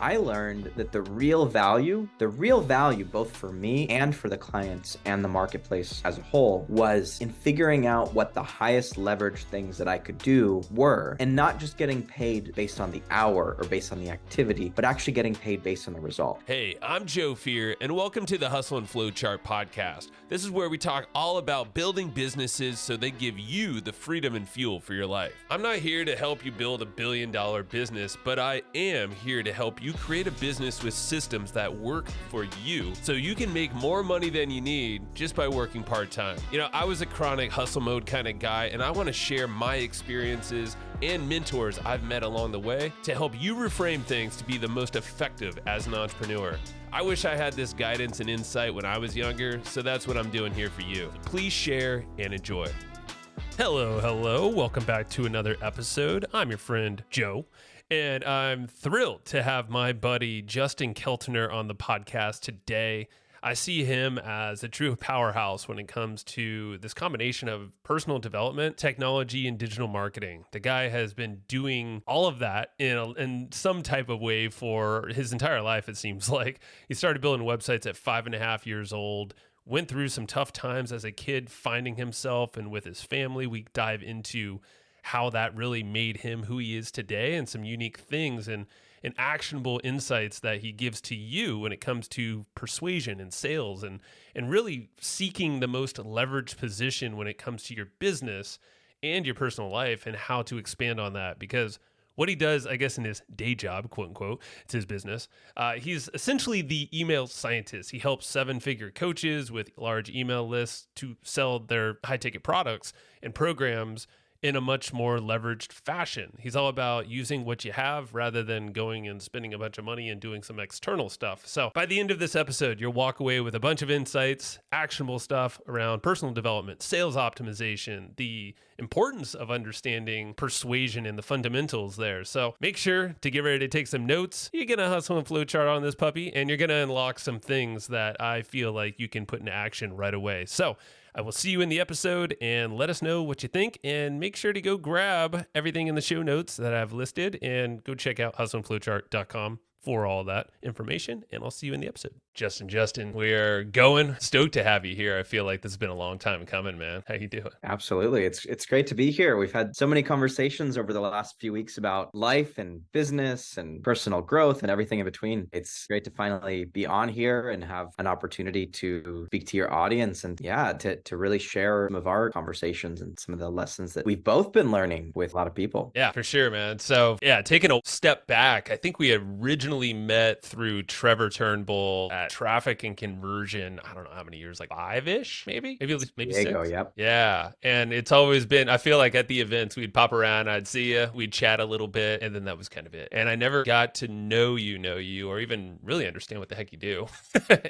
I learned that the real value, both for me and for the clients and the marketplace as a whole, was in figuring out what the highest leverage things that I could do were, and not just getting paid based on the hour or based on the activity, but actually getting paid based on the result. Hey, I'm Joe Fier, and welcome to the Hustle and Flowchart podcast. This is where we talk all about building businesses so they give you the freedom and fuel for your life. I'm not here to help you build a billion-dollar business, but I am here to help you create a business with systems that work for you so you can make more money than you need just by working part-time. You know, I was a chronic hustle mode kind of guy, and I want to share my experiences and mentors I've met along the way to help you reframe things to be the most effective as an entrepreneur. I wish I had this guidance and insight when I was younger, so that's what I'm doing here for you. Please share and enjoy. Hello. Welcome back to another episode. I'm your friend, Joe, and I'm thrilled to have my buddy Justin Keltner on the podcast today. I see him as a true powerhouse when it comes to this combination of personal development, technology, and digital marketing. The guy has been doing all of that in some type of way for his entire life, it seems like. He started building websites at 5.5 years old, went through some tough times as a kid, finding himself and with his family. We dive into how that really made him who he is today and some unique things and actionable insights that he gives to you when it comes to persuasion and sales and really seeking the most leveraged position when it comes to your business and your personal life and how to expand on that. Because what he does, I guess, in his day job, quote unquote, it's his business. He's essentially the email scientist. He helps 7-figure coaches with large email lists to sell their high-ticket products and programs in a much more leveraged fashion. He's all about using what you have rather than going and spending a bunch of money and doing some external stuff. So by the end of this episode, you'll walk away with a bunch of insights, actionable stuff around personal development, sales optimization, the importance of understanding persuasion and the fundamentals there. So make sure to get ready to take some notes. You're going to hustle and flowchart on this puppy, and you're going to unlock some things that I feel like you can put into action right away. So I will see you in the episode, and let us know what you think, and make sure to go grab everything in the show notes that I've listed and go check out hustleandflowchart.com for all that information, and I'll see you in the episode. Justin, we are going. Stoked to have you here. I feel like this has been a long time coming, man. How you doing? Absolutely. It's great to be here. We've had so many conversations over the last few weeks about life and business and personal growth and everything in between. It's great to finally be on here and have an opportunity to speak to your audience and to really share some of our conversations and some of the lessons that we've both been learning with a lot of people. Yeah, for sure, man. So taking a step back, I think we originally met through Trevor Turnbull at Traffic and Conversion. I don't know how many years, like 5-ish, maybe 6. Diego, yep. Yeah. And it's always been, I feel like at the events, we'd pop around, I'd see you, we'd chat a little bit, and then that was kind of it. And I never got to know you, or even really understand what the heck you do.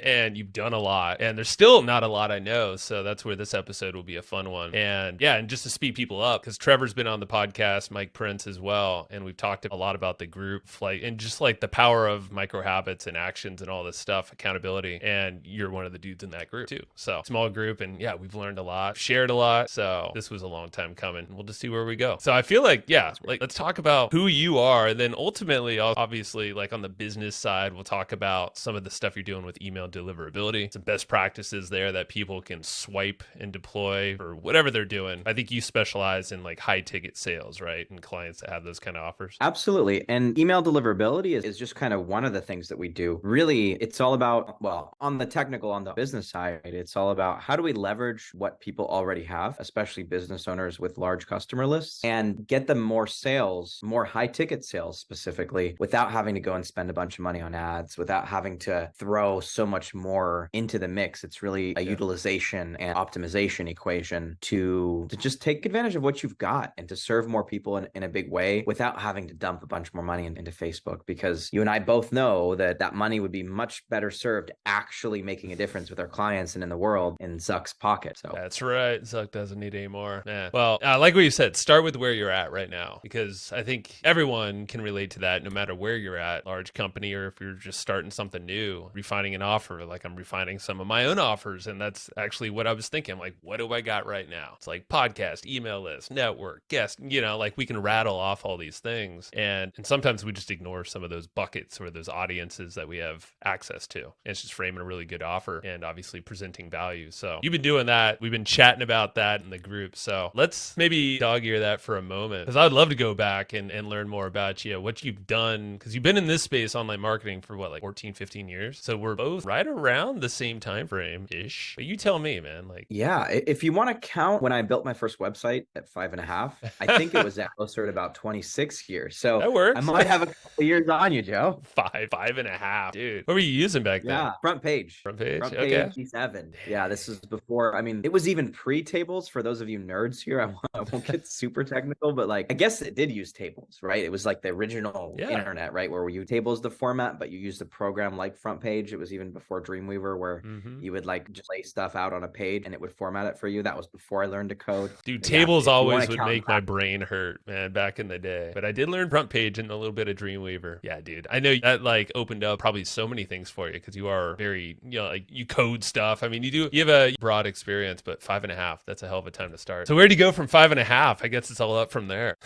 And you've done a lot, and there's still not a lot I know. So that's where this episode will be a fun one. And just to speed people up, because Trevor's been on the podcast, Mike Prince as well. And we've talked a lot about the group, and just like the power of micro habits and actions and all this stuff, accountability. And you're one of the dudes in that group too. So small group, and we've learned a lot, shared a lot. So this was a long time coming. We'll just see where we go. So I feel like, let's talk about who you are. And then ultimately, obviously, like on the business side, we'll talk about some of the stuff you're doing with email deliverability, some best practices there that people can swipe and deploy or whatever they're doing. I think you specialize in like high ticket sales, right? And clients that have those kind of offers. Absolutely. And email deliverability is just kind of one of the things that we do. Really, it's all about, on the business side, it's all about how do we leverage what people already have, especially business owners with large customer lists, and get them more sales, more high ticket sales specifically, without having to go and spend a bunch of money on ads, without having to throw so much more into the mix. It's really a utilization and optimization equation to just take advantage of what you've got and to serve more people in a big way without having to dump a bunch more money into Facebook, because you and I both know that money would be much better served served actually making a difference with our clients and in the world in Zuck's pocket. So that's right. Zuck doesn't need any more. Yeah. Well, like what you said, start with where you're at right now, because I think everyone can relate to that no matter where you're at, large company, or if you're just starting something new, refining an offer. Like I'm refining some of my own offers. And that's actually what I was thinking. Like, what do I got right now? It's like podcast, email list, network, guest, like we can rattle off all these things. And sometimes we just ignore some of those buckets or those audiences that we have access to. And it's just framing a really good offer and obviously presenting value. So you've been doing that. We've been chatting about that in the group. So let's maybe dog ear that for a moment, because I'd love to go back and learn more about you, what you've done, because you've been in this space, online marketing, for what, like 14, 15 years? So we're both right around the same time frame-ish. But you tell me, man. Like, yeah, if you want to count when I built my first website at 5.5, I think it was at closer to about 26 years. So that works. I might have a couple of years on you, Joe. 5.5, dude. What were you using back then? Yeah, front page. Front page. Okay. 7. Yeah, this is before. I mean, it was even pre-tables. For those of you nerds here, I won't get super technical, but like, I guess it did use tables, right? It was like the original internet, right? Where you tables the format, but you used a program like Front Page. It was even before Dreamweaver, where you would like just lay stuff out on a page and it would format it for you. That was before I learned to code. Dude, tables always would make my brain hurt, man, back in the day. But I did learn Front Page and a little bit of Dreamweaver. Yeah, dude. I know that like opened up probably so many things for you, because you are very, like you code stuff. I mean, you have a broad experience, but 5.5, that's a hell of a time to start. So where do you go from 5.5? I guess it's all up from there.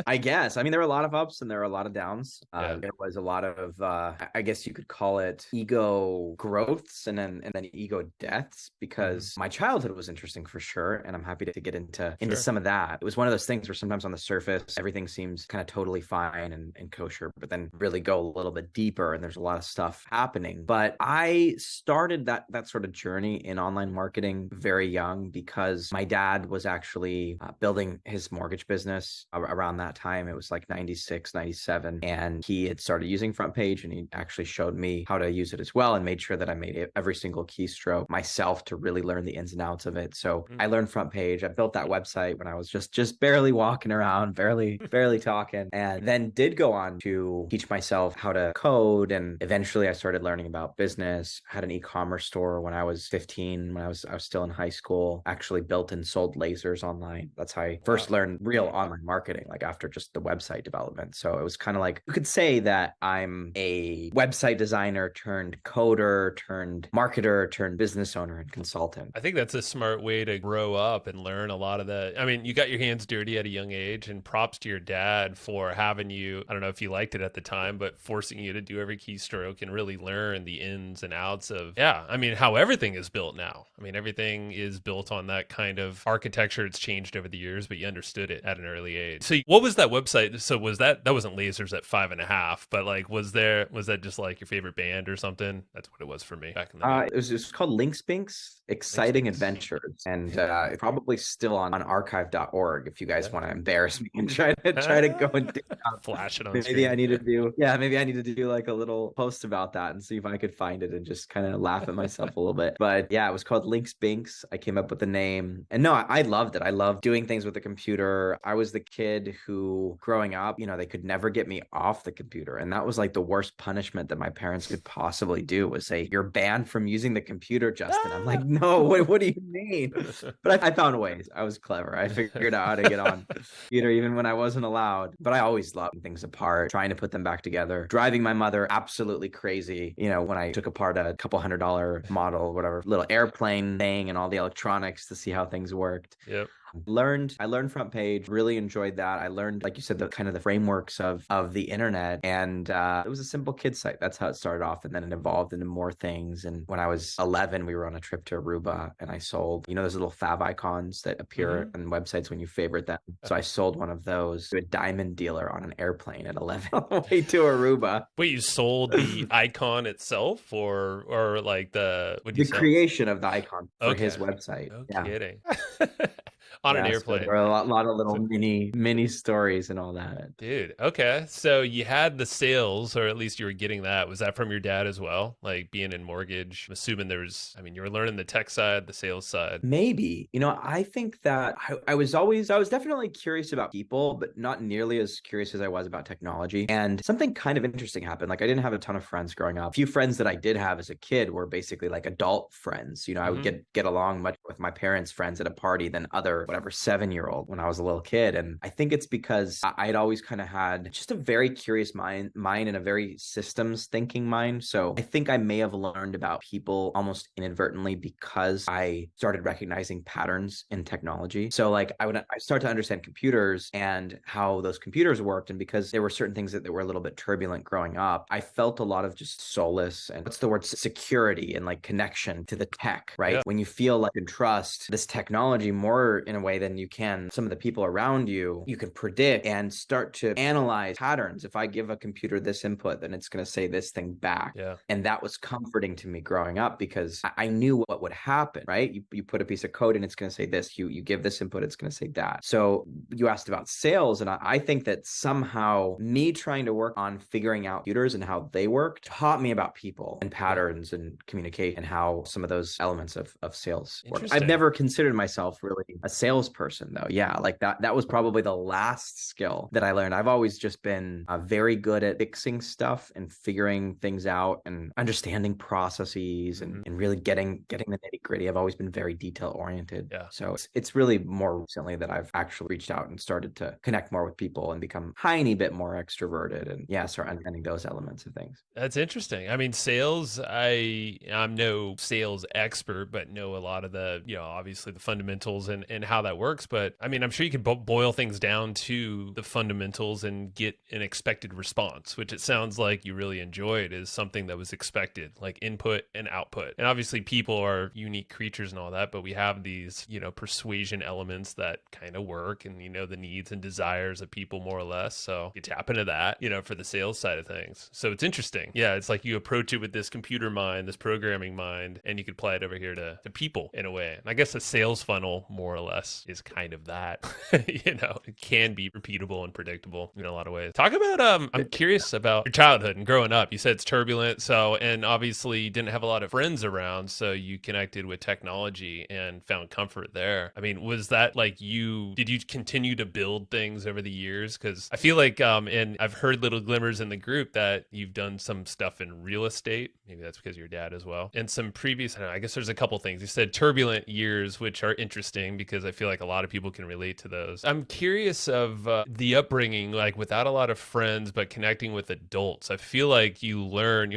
I guess. I mean, there were a lot of ups and there were a lot of downs. There was a lot of, I guess you could call it ego growths and then ego deaths, because my childhood was interesting for sure. And I'm happy to get into some of that. It was one of those things where sometimes on the surface, everything seems kind of totally fine and kosher, but then really go a little bit deeper and there's a lot of stuff happening. But I started that sort of journey in online marketing very young, because my dad was actually building his mortgage business around that time. It was like 96, 97. And he had started using Front Page, and he actually showed me how to use it as well, and made sure that I made every single keystroke myself to really learn the ins and outs of it. So I learned Front Page. I built that website when I was just barely walking around, barely talking, and then did go on to teach myself how to code. And eventually I started learning about business. Had an e-commerce store when I was 15, when I was still in high school. Actually built and sold lasers online. That's how I first learned real online marketing, like after just the website development. So it was kind of like, you could say that I'm a website designer turned coder turned marketer turned business owner and consultant. I think that's a smart way to grow up and learn a lot of that. I mean, you got your hands dirty at a young age, and props to your dad for having you, I don't know if you liked it at the time, but forcing you to do every keystroke and really learn the ins and outs of, I mean, how everything is built now. I mean, everything is built on that kind of architecture. It's changed over the years, but you understood it at an early age. So what was that website? So was that wasn't lasers at 5.5, but like, was that just like your favorite band or something? That's what it was for me back in the day. It was called Linkspinks, Exciting Adventures, and it's probably still on archive.org if you guys want to embarrass me and try to go and dig out. Flash it on maybe screen. I need to do like a little post about that and see if I could find it and just kind of laugh at myself a little bit. But yeah, it was called Linkspinks. I came up with the name, and no, I loved it. I loved doing things with the computer. I was the kid who, growing up, they could never get me off the computer, and that was like the worst punishment that my parents could possibly do, was say, "You're banned from using the computer, Justin." I'm like, no, what do you mean? But I found ways. I was clever. I figured out how to get on computer even when I wasn't allowed. But I always loved things apart, trying to put them back together, driving my mother absolutely crazy. When I took apart a couple $100 model, whatever, little airplane thing and all the electronics to see how things worked. Yep. I learned Front Page, really enjoyed that. I learned, like you said, the kind of the frameworks of the internet, and it was a simple kid site. That's how it started off, and then it evolved into more things. And when I was 11, we were on a trip to Aruba, and I sold, those little fav icons that appear on websites when you favorite them. So I sold one of those to a diamond dealer on an airplane at 11 on the way to Aruba. Wait, you sold the icon itself, or like the creation of the icon for his website? No kidding. on an Yeah, so there airplane. are lot of little So, mini stories and all that. dude, okay. So you had the sales, or at least you were getting that. Was that from your dad as well? Like being in mortgage? I'm assuming I mean, you were learning the tech side, the sales side. Maybe, I think that I was definitely curious about people, but not nearly as curious as I was about technology. And something kind of interesting happened. Like I didn't have a ton of friends growing up. A few friends that I did have as a kid were basically like adult friends. I would Hmm. get along much with my parents' friends at a party than other, whatever, 7-year-old when I was a little kid. And I think it's because I'd always kind of had just a very curious mind and a very systems thinking mind. So I think I may have learned about people almost inadvertently because I started recognizing patterns in technology. So like I start to understand computers and how those computers worked. And because there were certain things that were a little bit turbulent growing up, I felt a lot of just solace and what's the word, security and like connection to the tech, right? Yeah. When you feel like you can trust this technology more in a way than you can some of the people around you, you can predict and start to analyze patterns. If I give a computer this input, then it's going to say this thing back. Yeah. And that was comforting to me growing up because I knew what would happen, right? You put a piece of code and it's going to say this, you give this input, it's going to say that. So you asked about sales, and I think that somehow me trying to work on figuring out computers and how they work taught me about people and patterns and communication and how some of those elements of sales work. I've Interesting. never considered myself really a salesperson though. Yeah, like that was probably the last skill that I learned. I've always just been very good at fixing stuff and figuring things out and understanding processes and really getting the nitty gritty. I've always been very detail oriented. Yeah. So it's really more recently that I've actually reached out and started to connect more with people and become a tiny bit more extroverted and start understanding those elements of things. That's interesting. I mean, sales, I'm no sales expert, but know a lot of the, obviously the fundamentals and how that works. But I mean, I'm sure you could boil things down to the fundamentals and get an expected response, which it sounds like you really enjoyed, is something that was expected, like input and output. And obviously people are unique creatures and all that, but we have these, persuasion elements that kind of work, and the needs and desires of people more or less. So you tap into that, for the sales side of things. So it's interesting. Yeah, it's like you approach it with this computer mind, this programming mind, and you could apply it over here to people in a way. And I guess a sales funnel more or less is kind of that. It can be repeatable and predictable in a lot of ways. Talk about I'm curious about your childhood and growing up. You said it's turbulent, and obviously you didn't have a lot of friends around, so you connected with technology and found comfort there. I mean, was that like did you continue to build things over the years? Because I feel like and I've heard little glimmers in the group that you've done some stuff in real estate. Maybe that's because of your dad as well. And some previous, I don't know, I guess there's a couple things. You said turbulent years, which are interesting because I feel like a lot of people can relate to those. I'm curious of the upbringing, like without a lot of friends, but connecting with adults. I feel like you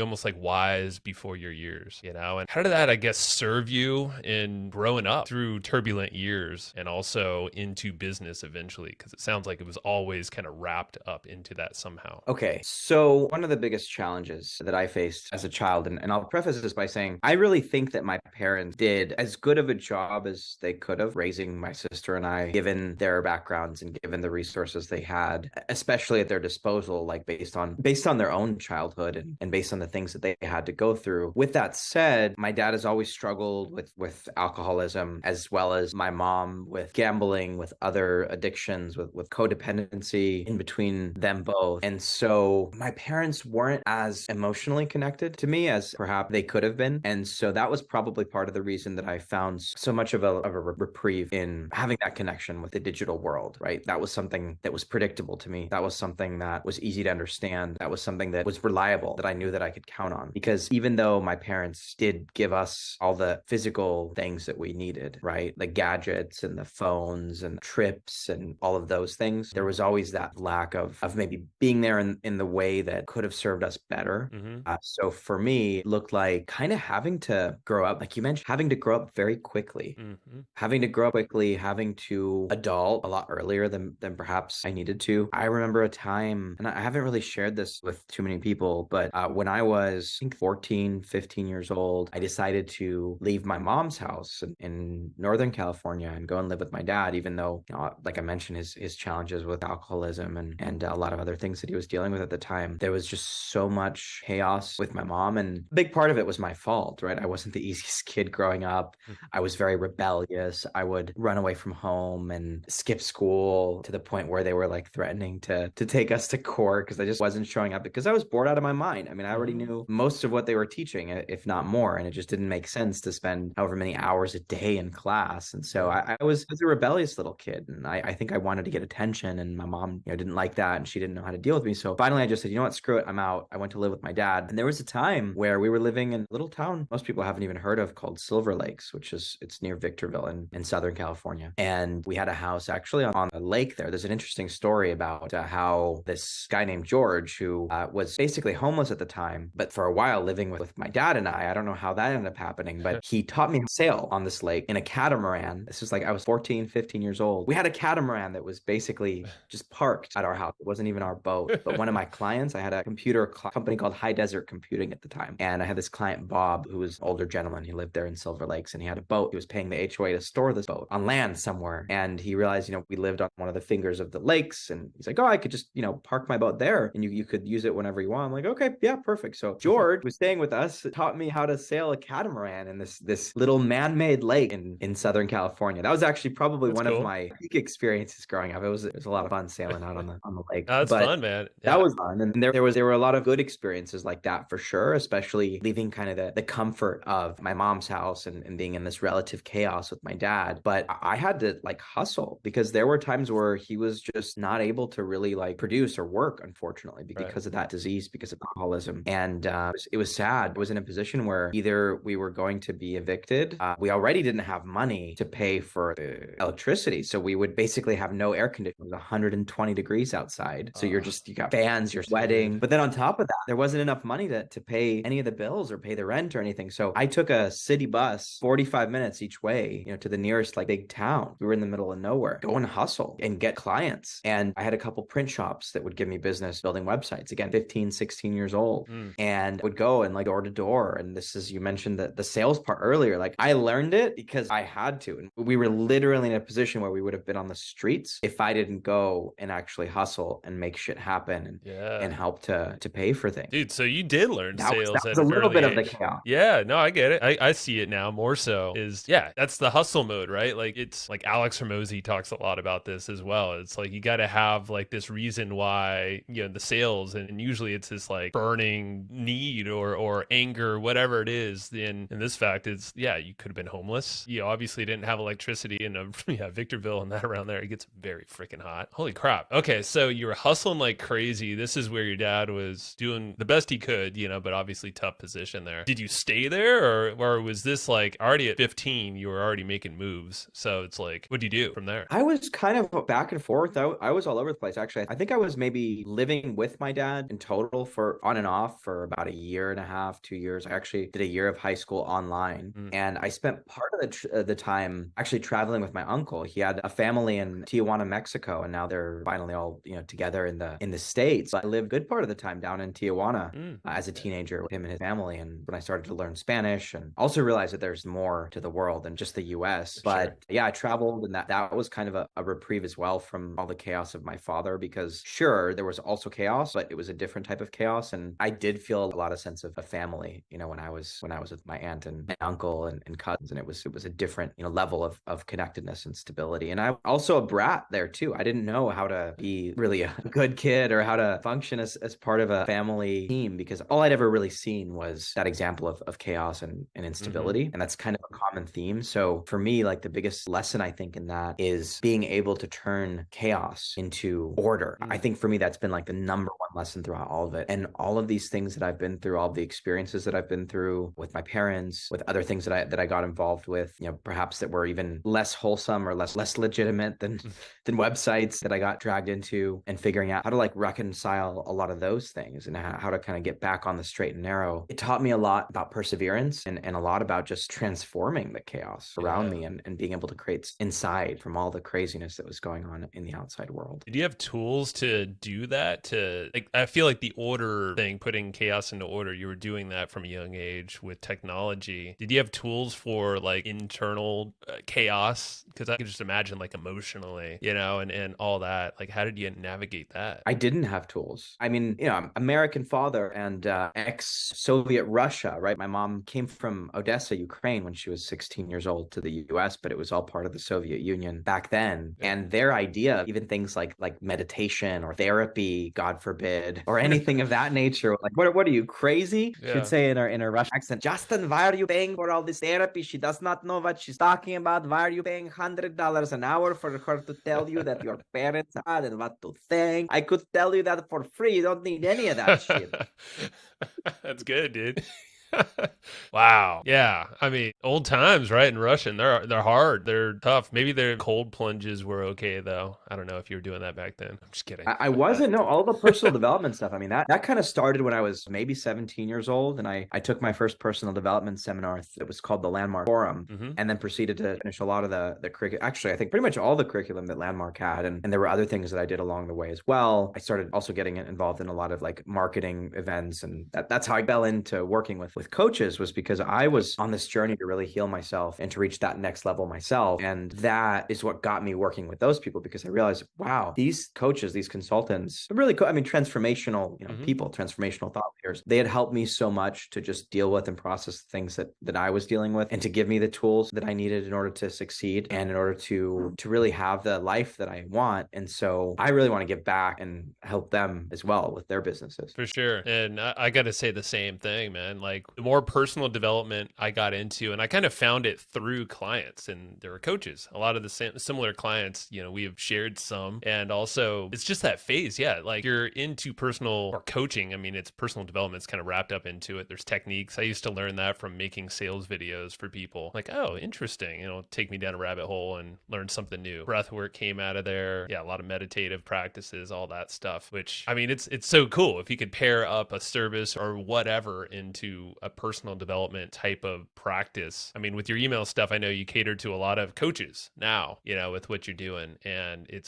almost like wise before your years, and how did that, I guess, serve you in growing up through turbulent years and also into business eventually? Because it sounds like it was always kind of wrapped up into that somehow. Okay, so one of the biggest challenges that I faced as a child, and I'll preface this by saying, I really think that my parents did as good of a job as they could have raising my sister and I, given their backgrounds and given the resources they had, especially at their disposal, like based on their own childhood and based on the things that they had to go through. With that said, my dad has always struggled with alcoholism, as well as my mom with gambling, with other addictions, with codependency in between them both. And so my parents weren't as emotionally connected to me as perhaps they could have been. And so that was probably part of the reason that I found so much of a reprieve in having that connection with the digital world, right? That was something that was predictable to me. That was something that was easy to understand. That was something that was reliable, that I knew that I could count on. Because even though my parents did give us all the physical things that we needed, right? The gadgets and the phones and trips and all of those things, there was always that lack of maybe being there in the way that could have served us better. So for me, it looked like kind of having to grow up, like you mentioned, having to grow up very quickly, having to adult a lot earlier than perhaps I needed to. I remember a time, and I haven't really shared this with too many people, but when I was, I think, 14, 15 years old, I decided to leave my mom's house in Northern California and go and live with my dad, even though, like I mentioned, his challenges with alcoholism and a lot of other things that he was dealing with at the time. There was just so much chaos with my mom, and a big part of it was my fault, right? I wasn't the easiest kid growing up. I was very rebellious. I would run away from home and skipped school to the point where they were like threatening to take us to court because I just wasn't showing up because I was bored out of my mind. I mean, I already knew most of what they were teaching, if not more, and it just didn't make sense to spend however many hours a day in class. And so I was a rebellious little kid, and I think I wanted to get attention, and my mom, didn't like that, and she didn't know how to deal with me. So finally, I just said, you know what, screw it, I'm out. I went to live with my dad, and there was a time where we were living in a little town most people haven't even heard of called Silver Lakes, it's near Victorville in Southern California. And we had a house actually on the lake there. There's an interesting story about how this guy named George, who was basically homeless at the time, but for a while living with my dad and I don't know how that ended up happening, but he taught me how to sail on this lake in a catamaran. This was like I was 14, 15 years old. We had a catamaran that was basically just parked at our house. It wasn't even our boat. But one of my clients, I had a computer company called High Desert Computing at the time. And I had this client, Bob, who was an older gentleman. He lived there in Silver Lakes, and he had a boat. He was paying the HOA to store this boat on land somewhere. And he realized, we lived on one of the fingers of the lakes. And he's like, oh, I could just, park my boat there and you could use it whenever you want. I'm like, okay, yeah, perfect. So George was staying with us, taught me how to sail a catamaran in this little man-made lake in Southern California. That was actually probably one of my peak experiences growing up. It was a lot of fun sailing out on the lake. That's fun, man. Yeah. That was fun. And there were a lot of good experiences like that for sure, especially leaving kind of the comfort of my mom's house and being in this relative chaos with my dad. But I had to like hustle because there were times where he was just not able to really like produce or work, unfortunately, because of that disease, because of alcoholism. And it was sad. I was in a position where either we were going to be evicted. We already didn't have money to pay for the electricity. So we would basically have no air conditioning. It was 120 degrees outside. So you got fans, you're sweating. But then on top of that, there wasn't enough money to pay any of the bills or pay the rent or anything. So I took a city bus 45 minutes each way, to the nearest like big town. We were in the middle of nowhere. Go and hustle and get clients. And I had a couple print shops that would give me business building websites. Again, 15, 16 years old. And would go and like door to door. And you mentioned the sales part earlier. Like I learned it because I had to. And we were literally in a position where we would have been on the streets if I didn't go and actually hustle and make shit happen and help to pay for things. Dude, so you did learn sales that was a little bit of the chaos. Yeah, no, I get it. I see it now more so that's the hustle mode, right? Like it's like Alex Hormozy talks a lot about this as well. It's like you got to have like this reason why, the sales, and usually it's this like burning need or anger, whatever it is. In this fact, it's you could have been homeless. You obviously didn't have electricity in Victorville and that around there. It gets very freaking hot. Holy crap. Okay, so you were hustling like crazy. This is where your dad was doing the best he could, but obviously tough position there. Did you stay there or was this like already at 15, you were already making moves? So it's like, what do you do from there? I was kind of back and forth. I was all over the place, actually. I think I was maybe living with my dad in total for on and off for about a year and a half, 2 years. I actually did a year of high school online. And I spent part of the time actually traveling with my uncle. He had a family in Tijuana, Mexico, and now they're finally all, together in the States. I lived a good part of the time down in Tijuana as a teenager with him and his family. And when I started to learn Spanish and also realized that there's more to the world than just the US. But I traveled, and that was kind of a reprieve as well from all the chaos of my father, because sure, there was also chaos, but it was a different type of chaos. And I did feel a lot of sense of a family, when I was with my aunt and my uncle and cousins, and it was a different, level of connectedness and stability. And I also a brat there too. I didn't know how to be really a good kid or how to function as part of a family team, because all I'd ever really seen was that example of chaos and instability. And that's kind of a common theme. So for me, like the biggest lesson I think in that is being able to turn chaos into order. I think for me, that's been like the number one lesson throughout all of it. And all of these things that I've been through, all of the experiences that I've been through with my parents, with other things that I got involved with, perhaps that were even less wholesome or less legitimate than websites that I got dragged into, and figuring out how to like reconcile a lot of those things and how to kind of get back on the straight and narrow. It taught me a lot about perseverance and a lot about just transforming the chaos around me and being able to create inside from all the craziness that was going on in the outside world. Did you have tools to do that? I feel like the order thing, putting chaos into order, you were doing that from a young age with technology. Did you have tools for like internal chaos? Because I can just imagine like emotionally, and all that. Like, how did you navigate that? I didn't have tools. I mean, I'm American father and ex-Soviet Russia, right? My mom came from Odessa, Ukraine when she was 16 years old to the US, but it was USSR, part of the Soviet Union back then. And their idea of even things like meditation or therapy, God forbid, or anything of that nature. Like, what are you, crazy? She'd say in her Russian accent, Justin, why are you paying for all this therapy? She does not know what she's talking about. Why are you paying $100 an hour for her to tell you that your parents are and what to think? I could tell you that for free. You don't need any of that shit. That's good, dude. Wow. Yeah. I mean, old times, right? In Russian, they're hard. They're tough. Maybe their cold plunges were okay though. I don't know if you were doing that back then. I'm just kidding. I wasn't. No, all the personal development stuff. I mean, that kind of started when I was maybe 17 years old, and I took my first personal development seminar. It was called the Landmark Forum, and then proceeded to finish a lot of the curriculum. Actually, I think pretty much all the curriculum that Landmark had, and there were other things that I did along the way as well. I started also getting involved in a lot of like marketing events, and that's how I fell into working with coaches, was because I was on this journey to really heal myself and to reach that next level myself. And that is what got me working with those people, because I realized, wow, these coaches, these consultants, really, transformational, people, transformational thought leaders, they had helped me so much to just deal with and process the things that I was dealing with, and to give me the tools that I needed in order to succeed and in order to really have the life that I want. And so I really want to give back and help them as well with their businesses. For sure. And I got to say the same thing, man. Like, the more personal development I got into, and I kind of found it through clients, and there were coaches, a lot of the similar clients, we have shared some. And also it's just that phase. Yeah. Like, you're into personal or coaching. I mean, it's personal development's kind of wrapped up into it. There's techniques. I used to learn that from making sales videos for people. Like, oh, interesting. Take me down a rabbit hole and learn something new. Breath work came out of there. Yeah. A lot of meditative practices, all that stuff, which, I mean, it's so cool if you could pair up a service or whatever into a personal development type of practice. I mean, with your email stuff, I know you cater to a lot of coaches now, with what you're doing. And it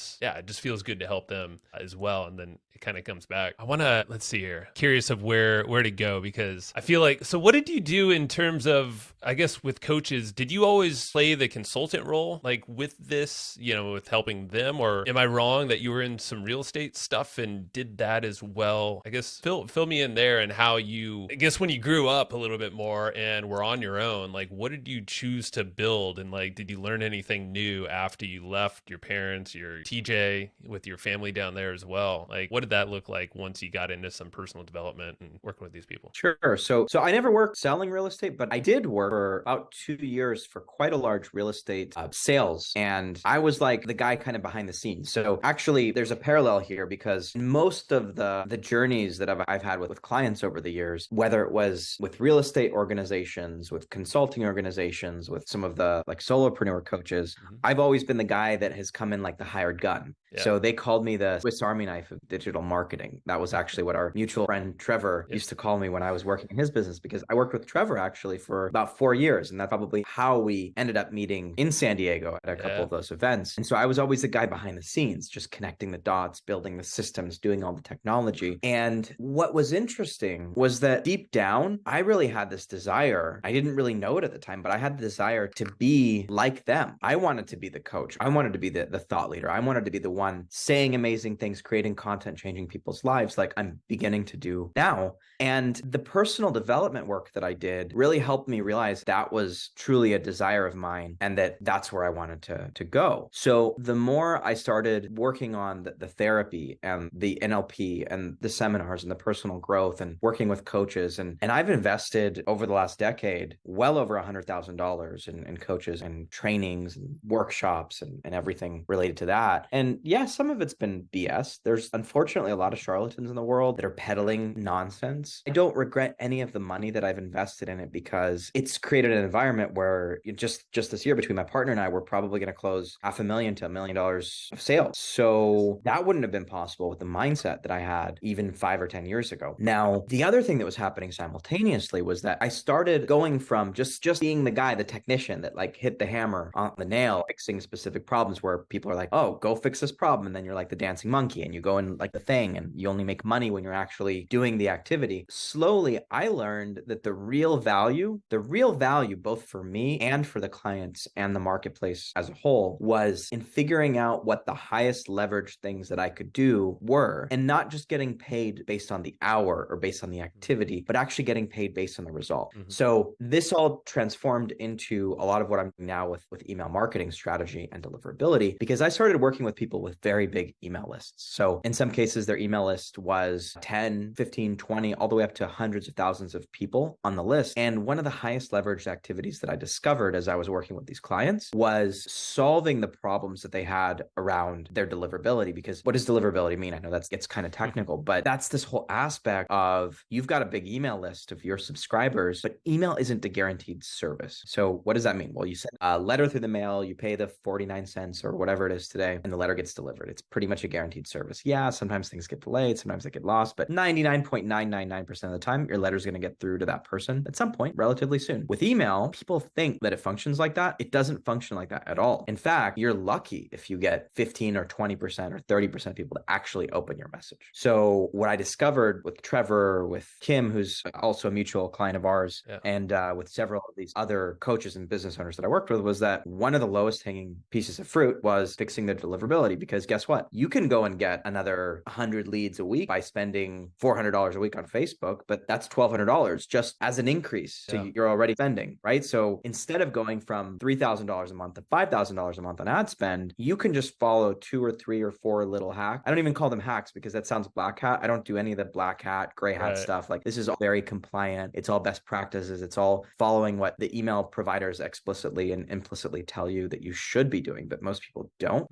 just feels good to help them as well. And then it kind of comes back. I want to, let's see here, curious of where to go, because I feel like, so what did you do in terms of, I guess, with coaches? Did you always play the consultant role, like with this, with helping them? Or am I wrong that you were in some real estate stuff and did that as well? I guess fill me in there, and how you, I guess, when you grew up a little bit more and were on your own, like, what did you choose to build? And like, did you learn anything new after you left your parents, your TJ, with your family down there as well? Like, what did that look like once you got into some personal development and working with these people? Sure. So I never worked selling real estate, but I did work for about 2 years for quite a large real estate sales. And I was like the guy kind of behind the scenes. So actually there's a parallel here, because most of the journeys that I've had with clients over the years, whether it was with real estate organizations, with consulting organizations, with some of the like solopreneur coaches, I've always been the guy that has come in like the hired gun. Yeah. So they called me the Swiss Army knife of digital marketing. That was actually what our mutual friend Trevor used to call me when I was working in his business, because I worked with Trevor actually for about 4 years. And that's probably how we ended up meeting in San Diego at a couple of those events. And so I was always the guy behind the scenes, just connecting the dots, building the systems, doing all the technology. And what was interesting was that deep down, I really had this desire. I didn't really know it at the time, but I had the desire to be like them. I wanted to be the coach. I wanted to be the thought leader. I wanted to be the one saying amazing things, creating content, changing people's lives, like I'm beginning to do now. And the personal development work that I did really helped me realize that was truly a desire of mine, and that's where I wanted to go. So the more I started working on the therapy and the NLP and the seminars and the personal growth and working with coaches, and I've invested over the last decade well over $100,000 in coaches and trainings and workshops and everything related to that. And yeah, some of it's been BS. There's unfortunately a lot of charlatans in the world that are peddling nonsense. I don't regret any of the money that I've invested in it, because it's created an environment where just this year, between my partner and I, we're probably going to close $500,000 to $1 million of sales. So that wouldn't have been possible with the mindset that I had even 5 or 10 years ago. Now, the other thing that was happening simultaneously was that I started going from just being the guy, the technician that like hit the hammer on the nail, fixing specific problems where people are like, oh, go fix this problem. And then you're like the dancing monkey and you go in like the thing and you only make money when you're actually doing the activity. Slowly, I learned that the real value, both for me and for the clients and the marketplace as a whole, was in figuring out what the highest leverage things that I could do were, and not just getting paid based on the hour or based on the activity, but actually getting paid based on the result. So this all transformed into a lot of what I'm doing now with email marketing strategy and deliverability, because I started working with people with very big email lists. So in some cases, their email list was 10, 15, 20, all the way up to hundreds of thousands of people on the list. And one of the highest leveraged activities that I discovered as I was working with these clients was solving the problems that they had around their deliverability. Because what does deliverability mean? I know that gets kind of technical, but that's this whole aspect of you've got a big email list of your subscribers, but email isn't a guaranteed service. So what does that mean? Well, you send a letter through the mail, you pay the 49 cents or whatever it is today, and the letter gets delivered. It's pretty much a guaranteed service. Yeah, sometimes things get delayed, sometimes they get lost, but 99.999% of the time, your letter is going to get through to that person at some point relatively soon. With email, people think that it functions like that. It doesn't function like that at all. In fact, you're lucky if you get 15 or 20% or 30% of people to actually open your message. So what I discovered with Trevor, with Kim, who's also a mutual client of ours, and with several of these other coaches and business owners that I worked with, was that one of the lowest hanging pieces of fruit was fixing the deliverability. Because guess what? You can go and get another 100 leads a week by spending $400 a week on Facebook, but that's $1,200 just as an increase. So you're already spending, right? So instead of going from $3,000 a month to $5,000 a month on ad spend, you can just follow 2 or 3 or 4 little hacks. I don't even call them hacks because that sounds black hat. I don't do any of the black hat, gray hat stuff. Like, this is all very compliant. It's all best practices. It's all following what the email providers explicitly and implicitly tell you that you should be doing, but most people don't.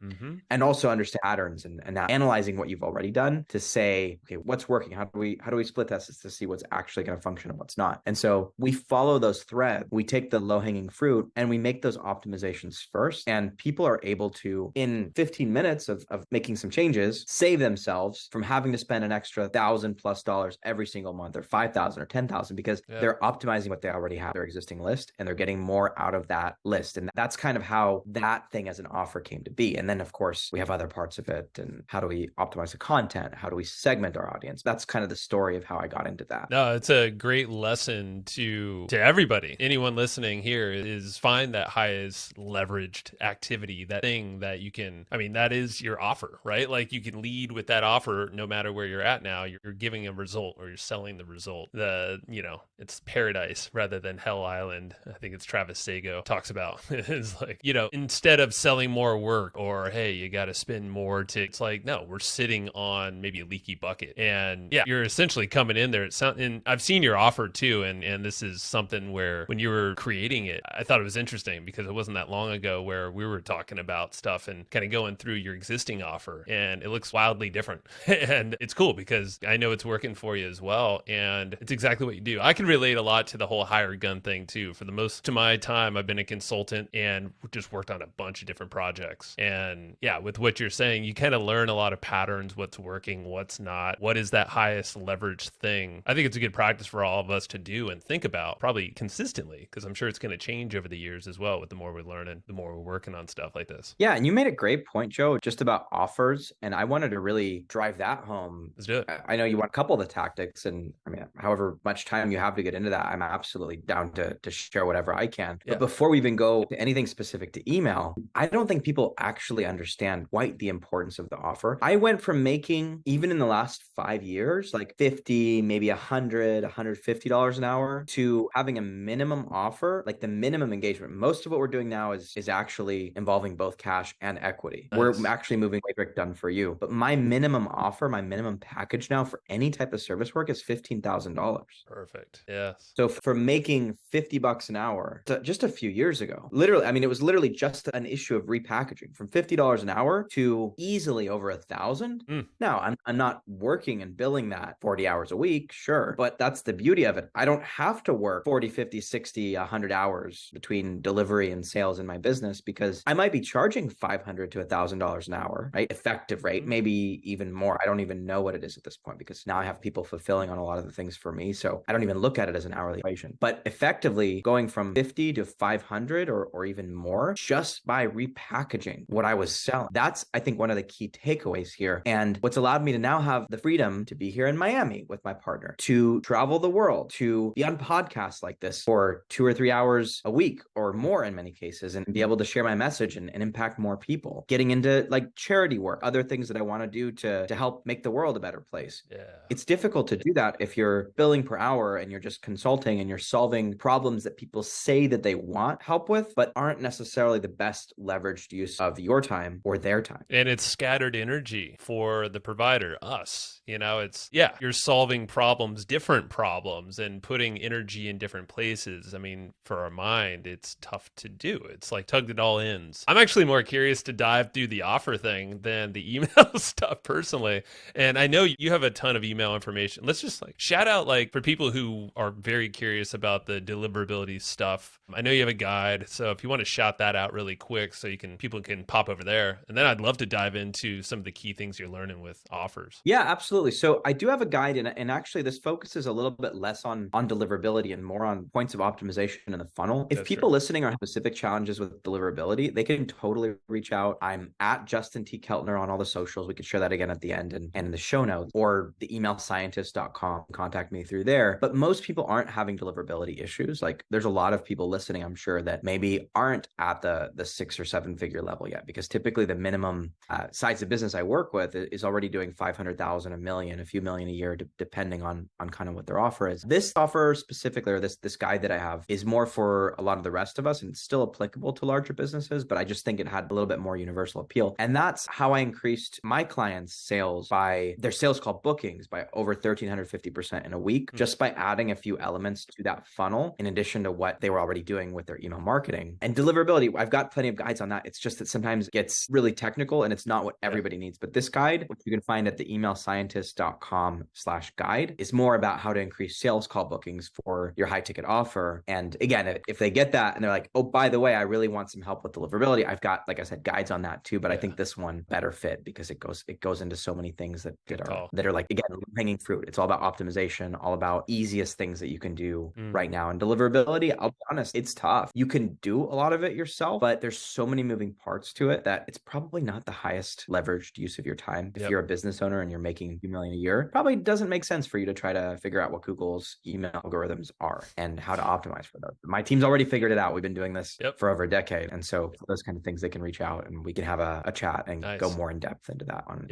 And also understand patterns and analyzing what you've already done to say, okay, what's working? How do we split tests to see what's actually going to function and what's not? And so we follow those threads. We take the low-hanging fruit and we make those optimizations first. And people are able to, in 15 minutes of making some changes, save themselves from having to spend an extra $1,000+ every single month, or 5,000 or 10,000, because they're optimizing what they already have, their existing list, and they're getting more out of that list. And that's kind of how that thing as an offer came to be. And then of course we have other parts of it. And how do we optimize the content? How do we segment our audience? That's kind of the story of how I got into that. No, it's a great lesson to everybody. Anyone listening here is find that highest leveraged activity, that thing that you can, I mean, that is your offer, right? Like, you can lead with that offer no matter where you're at now. You're giving a result, or you're selling the result. It's paradise rather than Hell Island. I think it's Travis Sago talks about. It's like, instead of selling more work, or, hey, you got to spend more it's like, no, we're sitting on maybe a leaky bucket. And you're essentially coming in there. And I've seen your offer too. And this is something where when you were creating it, I thought it was interesting because it wasn't that long ago where we were talking about stuff and kind of going through your existing offer, and it looks wildly different. And it's cool because I know it's working for you as well. And it's exactly what you do. I can relate a lot to the whole hired gun thing too. For the most of my time, I've been a consultant and just worked on a bunch of different projects. And with what you're saying, you kind of learn a lot of patterns, what's working, what's not, what is that highest leverage thing. I think it's a good practice for all of us to do and think about probably consistently, because I'm sure it's going to change over the years as well. With the more we learn and the more we're working on stuff like this. Yeah. And you made a great point, Joe, just about offers. And I wanted to really drive that home. Let's do it. I know you want a couple of the tactics, and I mean, however much time you have to get into that, I'm absolutely down to share whatever I can. But before we even go to anything specific to email, I don't think people actually understand quite the importance of the offer. I went from making, even in the last 5 years, like 50, maybe $100, $150 an hour, to having a minimum offer, like the minimum engagement. Most of what we're doing now is actually involving both cash and equity. Nice. We're actually moving Waybrick done for you. But my minimum offer, my minimum package now for any type of service work is $15,000. Perfect. Yes. So for making $50 an hour just a few years ago, literally, I mean, it was literally just an issue of repackaging from $50 an hour to easily over $1,000. Now, I'm not working and billing that 40 hours a week, sure, but that's the beauty of it. I don't have to work 40, 50, 60, 100 hours between delivery and sales in my business, because I might be charging $500 to $1,000 an hour, right? Effective rate, maybe even more. I don't even know what it is at this point, because now I have people fulfilling on a lot of the things for me. So I don't even look at it as an hourly equation. But effectively going from 50 to 500 or even more just by repackaging what I was selling, that's that's, I think, one of the key takeaways here. And what's allowed me to now have the freedom to be here in Miami with my partner, to travel the world, to be on podcasts like this for 2 or 3 hours a week or more in many cases, and be able to share my message and impact more people, getting into like charity work, other things that I want to do to help make the world a better place. Yeah. It's difficult to do that if you're billing per hour and you're just consulting and you're solving problems that people say that they want help with, but aren't necessarily the best leveraged use of your time or their time. And it's scattered energy for the provider, us. You're solving problems, different problems, and putting energy in different places. I mean, for our mind, it's tough to do. It's like tugged at all ends. I'm actually more curious to dive through the offer thing than the email stuff personally. And I know you have a ton of email information. Let's just like shout out like for people who are very curious about the deliverability stuff. I know you have a guide. So if you want to shout that out really quick so people can pop over there. And then I'd love to dive into some of the key things you're learning with offers. Yeah, absolutely. So I do have a guide, and actually this focuses a little bit less on deliverability and more on points of optimization in the funnel. If people listening are specific challenges with deliverability, they can totally reach out. I'm at Justin T. Keltner on all the socials. We could share that again at the end and in the show notes, or the emailscientist.com. Contact me through there. But most people aren't having deliverability issues. Like there's a lot of people listening, I'm sure, that maybe aren't at the 6 or 7 figure level yet, because typically the minimum size of business I work with is already doing 500,000, a million, a few million a year, depending on kind of what their offer is. This offer specifically, or this guide that I have, is more for a lot of the rest of us, and it's still applicable to larger businesses, but I just think it had a little bit more universal appeal. And that's how I increased my clients' sales by their sales call bookings by over 1,350% in a week, just by adding a few elements to that funnel, in addition to what they were already doing with their email marketing. And deliverability, I've got plenty of guides on that. It's just that sometimes it gets really technical and it's not what everybody needs. But this guide, which you can find at the emailscientist.com/guide, is more about how to increase sales call bookings for your high ticket offer. And again, if they get that and they're like, oh, by the way, I really want some help with deliverability, I've got, like I said, guides on that too. But I think this one better fit because it goes into so many things that are like, again, hanging fruit. It's all about optimization, all about easiest things that you can do right now. And deliverability, I'll be honest, it's tough. You can do a lot of it yourself, but there's so many moving parts to it that it's probably not the highest leveraged use of your time. If you're a business owner and you're making a few million a year, probably doesn't make sense for you to try to figure out what Google's email algorithms are and how to optimize for those. My team's already figured it out. We've been doing this for over a decade. And so for those kind of things, they can reach out and we can have a chat and go more in depth into that one.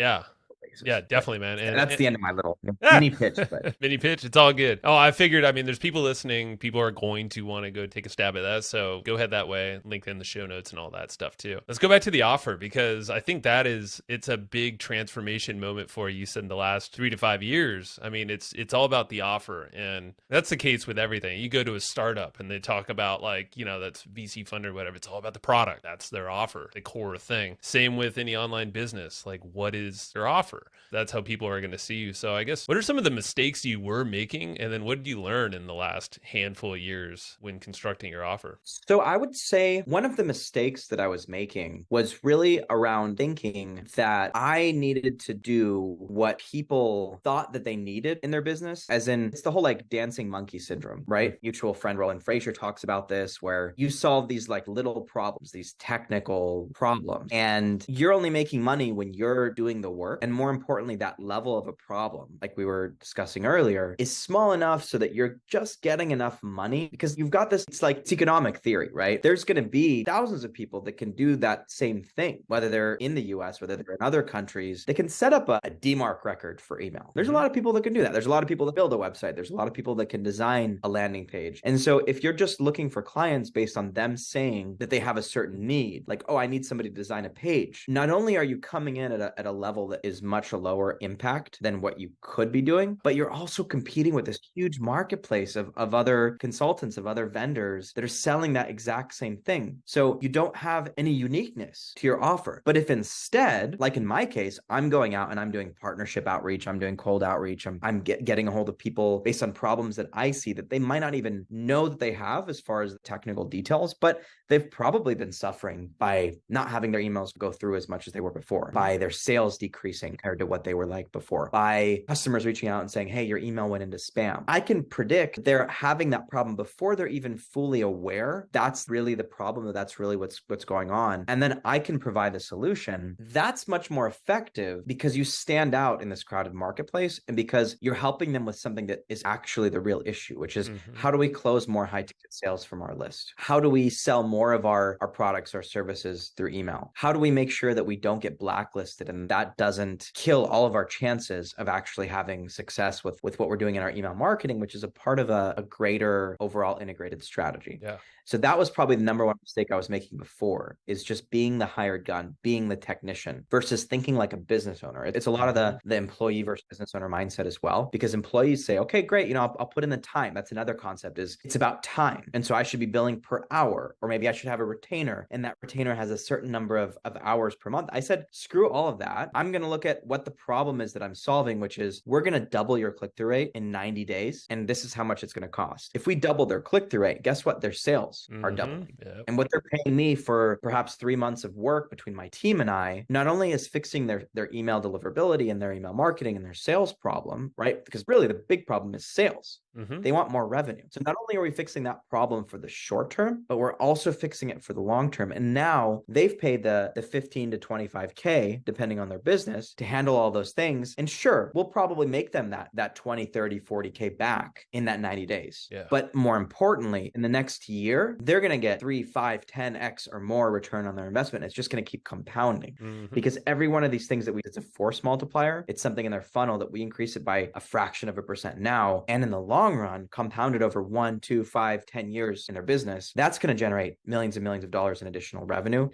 Yeah, definitely, man. And that's the end of my little mini pitch. But. Mini pitch. It's all good. Oh, I figured, there's people listening. People are going to want to go take a stab at that. So go ahead that way. Link in the show notes and all that stuff too. Let's go back to the offer, because I think it's a big transformation moment for you. You said in the last 3 to 5 years. I mean, it's all about the offer. And that's the case with everything. You go to a startup and they talk about that's VC funded or whatever. It's all about the product. That's their offer, the core thing. Same with any online business. Like, what is your offer? That's how people are going to see you. So I guess, what are some of the mistakes you were making? And then what did you learn in the last handful of years when constructing your offer? So I would say one of the mistakes that I was making was really around thinking that I needed to do what people thought that they needed in their business. As in, it's the whole like dancing monkey syndrome, right? Mutual friend Roland Frazier talks about this, where you solve these like little problems, these technical problems, and you're only making money when you're doing the work. And more importantly, that level of a problem, like we were discussing earlier, is small enough so that you're just getting enough money, because you've got this, it's economic theory, right? There's going to be thousands of people that can do that same thing, whether they're in the US, whether they're in other countries. They can set up a DMARC record for email. There's a lot of people that can do that. There's a lot of people that build a website. There's a lot of people that can design a landing page. And so if you're just looking for clients based on them saying that they have a certain need, like, oh, I need somebody to design a page, not only are you coming in at a level that is much lower impact than what you could be doing, but you're also competing with this huge marketplace of other consultants, of other vendors that are selling that exact same thing. So you don't have any uniqueness to your offer. But if instead, like in my case, I'm going out and I'm doing partnership outreach, I'm doing cold outreach, I'm getting a hold of people based on problems that I see that they might not even know that they have as far as the technical details, but they've probably been suffering by not having their emails go through as much as they were before, by their sales decreasing, compared to what they were like before. By customers reaching out and saying, hey, your email went into spam. I can predict they're having that problem before they're even fully aware that's really the problem, that's really what's going on. And then I can provide the solution. That's much more effective because you stand out in this crowded marketplace and because you're helping them with something that is actually the real issue, which is how do we close more high ticket sales from our list? How do we sell more of our products or services through email? How do we make sure that we don't get blacklisted and that doesn't kill all of our chances of actually having success with what we're doing in our email marketing, which is a part of a greater overall integrated strategy. Yeah. So that was probably the number one mistake I was making before, is just being the hired gun, being the technician versus thinking like a business owner. It's a lot of the employee versus business owner mindset as well, because employees say, okay, great, I'll put in the time. That's another concept, is it's about time. And so I should be billing per hour, or maybe I should have a retainer and that retainer has a certain number of hours per month. I said, screw all of that. I'm going to look at what the problem is that I'm solving, which is we're going to double your click-through rate in 90 days. And this is how much it's going to cost. If we double their click-through rate, guess what? Their sales are doubling. Yep. And what they're paying me for perhaps 3 months of work between my team and I, not only is fixing their email deliverability and their email marketing and their sales problem, right? Because really the big problem is sales. They want more revenue. So not only are we fixing that problem for the short term, but we're also fixing it for the long term. And now they've paid the 15 to 25K, depending on their business, to handle all those things. And sure, we'll probably make them that 20, 30, 40K back in that 90 days. Yeah. But more importantly, in the next year, they're going to get 3, 5, 10X or more return on their investment. It's just going to keep compounding because every one of these things that it's a force multiplier. It's something in their funnel that we increase it by a fraction of a percent now. And in the long run, compounded over 1, 2, 5, 10 years in their business, that's going to generate millions and millions of dollars in additional revenue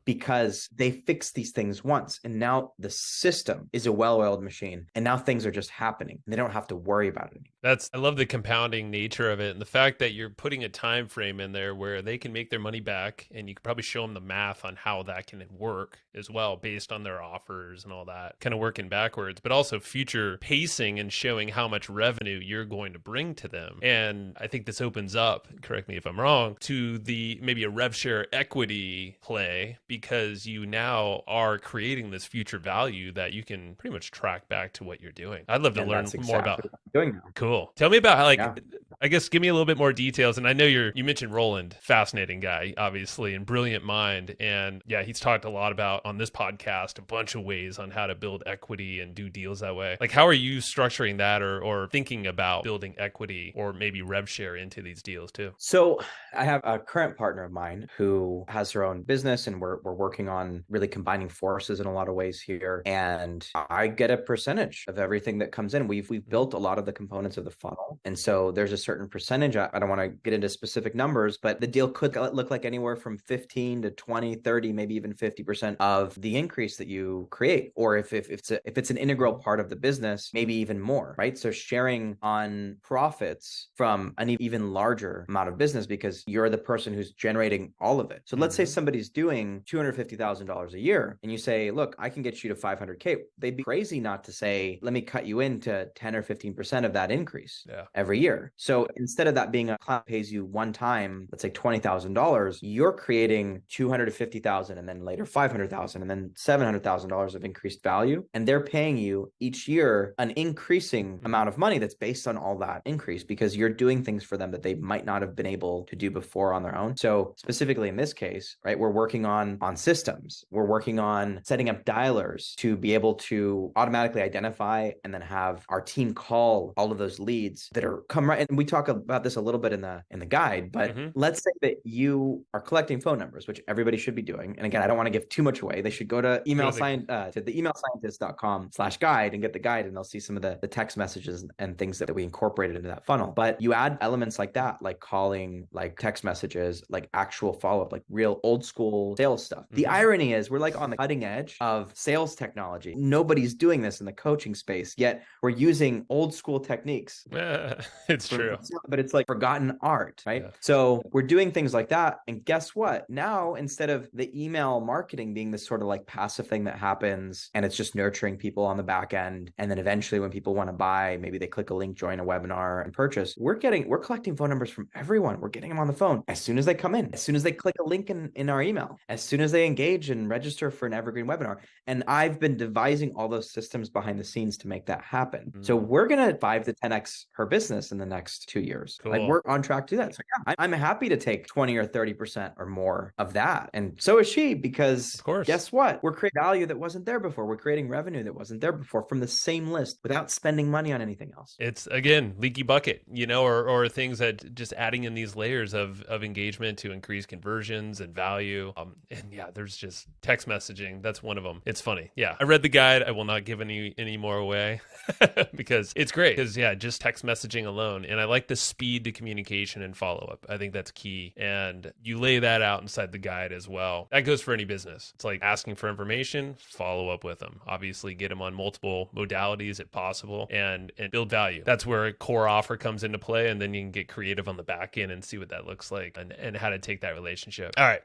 because they fixed these things once. And now the system is a well-oiled machine. And now things are just happening. They don't have to worry about it anymore. I love the compounding nature of it and the fact that you're putting a time frame in there where they can make their money back, and you can probably show them the math on how that can work as well based on their offers and all that, kind of working backwards, but also future pacing and showing how much revenue you're going to bring to them. And I think this opens up, correct me if I'm wrong, to maybe a rev share equity play, because you now are creating this future value that you can pretty much track back to what you're doing. I'd love to learn more about what I'm doing now. Cool. Tell me about how, I guess, give me a little bit more details. And I know you mentioned Roland, fascinating guy, obviously, and brilliant mind. And yeah, he's talked a lot about on this podcast, a bunch of ways on how to build equity and do deals that way. Like, how are you structuring that or thinking about building equity or maybe rev share into these deals too? So I have a current partner of mine who has her own business, and we're working on really combining forces in a lot of ways here. And I get a percentage of everything that comes in. We've built a lot of the components of the funnel. And so there's a certain percentage. I don't want to get into specific numbers, but the deal could look like anywhere from 15 to 20, 30, maybe even 50% of the increase that you create. Or if it's an integral part of the business, maybe even more, right? So sharing on profits from an even larger amount of business because you're the person who's generating all of it. So let's say somebody's doing $250,000 a year and you say, look, I can get you to 500K. They'd be crazy not to say, let me cut you into 10 or 15% of that increase every year. So instead of that being a client pays you one time, let's say $20,000, you're creating $250,000 and then later $500,000 and then $700,000 of increased value. And they're paying you each year an increasing amount of money that's based on all that increase because you're doing things for them that they might not have been able to do before on their own. So specifically in this case, right, we're working on systems. We're working on setting up dialers to be able to automatically identify and then have our team call all of those leads that are come right. And we talk about this a little bit in the guide, but let's say that you are collecting phone numbers, which everybody should be doing. And again, I don't want to give too much away. They should go to the emailscientist.com/guide and get the guide, and they'll see some of the text messages and things that we incorporated into that funnel. But you add elements like that, like calling, like text messages, like actual follow-up, like real old school sales stuff. The irony is we're like on the cutting edge of sales technology. Nobody's doing this in the coaching space, yet we're using old school techniques It's true. But it's like forgotten art, right? Yeah. So we're doing things like that. And guess what? Now, instead of the email marketing being this sort of like passive thing that happens and it's just nurturing people on the back end, and then eventually when people want to buy, maybe they click a link, join a webinar and purchase, we're collecting phone numbers from everyone. We're getting them on the phone as soon as they come in, as soon as they click a link in our email, as soon as they engage and register for an evergreen webinar. And I've been devising all those systems behind the scenes to make that happen. So we're going to 5 to 10x her business in the next 2 years. Cool. Like, we're on track to that. So yeah, I'm happy to take 20 or 30% or more of that. And so is she, because of course, guess what? We're creating value that wasn't there before. We're creating revenue that wasn't there before from the same list without spending money on anything else. It's, again, leaky bucket, or things that just adding in these layers of engagement to increase conversions and value. And yeah, there's just text messaging. That's one of them. It's funny. Yeah. I read the guide. I will not give any more away because it's great. Because yeah, just text messaging alone. And I like the speed to communication and follow up. I think that's key. And you lay that out inside the guide as well. That goes for any business. It's like asking for information, follow up with them. Obviously get them on multiple modalities if possible and build value. That's where a core offer comes into play. And then you can get creative on the back end and see what that looks like and how to take that relationship. All right.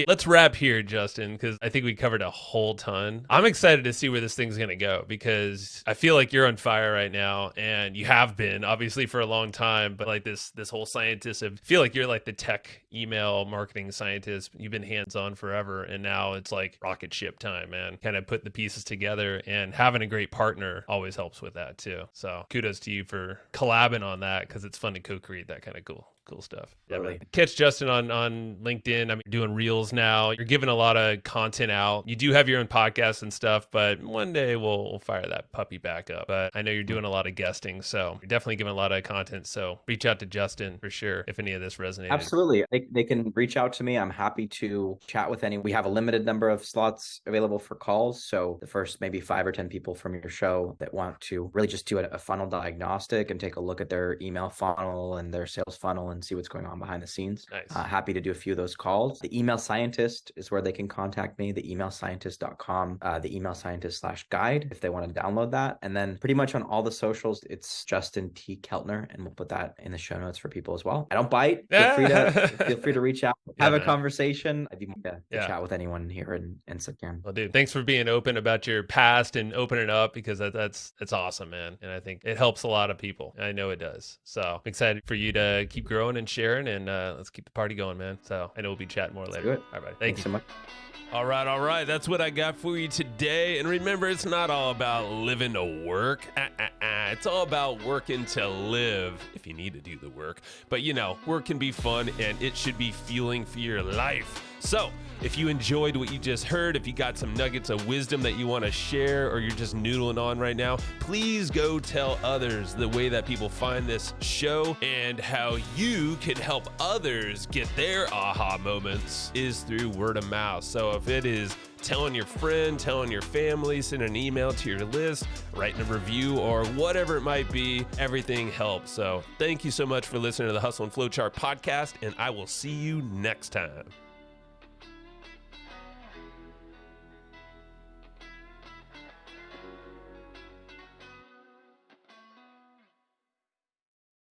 Let's wrap here, Justin, because I think we covered a whole ton. I'm excited to see where this thing's going to go because I feel like you're on fire right now, and you have been obviously for a long time, but like this whole scientist of, feel like you're like the tech email marketing scientist. You've been hands-on forever, and now it's like rocket ship time, man. Kind of put the pieces together, and having a great partner always helps with that too. So kudos to you for collabing on that, because it's fun to co-create that kind of cool stuff. Totally. Yeah, catch Justin on LinkedIn. I'm doing reels now. You're giving a lot of content out. You do have your own podcast and stuff, but one day we'll fire that puppy back up. But I know you're doing a lot of guesting, so you're definitely giving a lot of content. So reach out to Justin for sure if any of this resonated. Absolutely. They can reach out to me. I'm happy to chat with any. We have a limited number of slots available for calls. So the first maybe 5 or 10 people from your show that want to really just do a funnel diagnostic and take a look at their email funnel and their sales funnel and see what's going on behind the scenes. Nice. Happy to do a few of those calls. The Email Scientist is where they can contact me, the emailscientist.com, the email scientist/guide if they want to download that. And then pretty much on all the socials, it's Justin T. Keltner, and we'll put that in the show notes for people as well. I don't bite. Feel free to reach out, have a conversation. I'd be happy to chat with anyone here in Sitcam. Well, dude, thanks for being open about your past and opening up, because that's awesome, man. And I think it helps a lot of people. I know it does. So I'm excited for you to keep growing and sharing, and let's keep the party going, man. So I know we'll be chatting more later. All right, buddy. Thank you so much. All right. That's what I got for you today. And remember, it's not all about living to work. It's all about working to live, if you need to do the work. But work can be fun, and it should be fueling for your life. So if you enjoyed what you just heard, if you got some nuggets of wisdom that you want to share, or you're just noodling on right now, please go tell others. The way that people find this show and how you can help others get their aha moments is through word of mouth. So if it is telling your friend, telling your family, sending an email to your list, writing a review, or whatever it might be, everything helps. So thank you so much for listening to the Hustle and Flowchart podcast, and I will see you next time.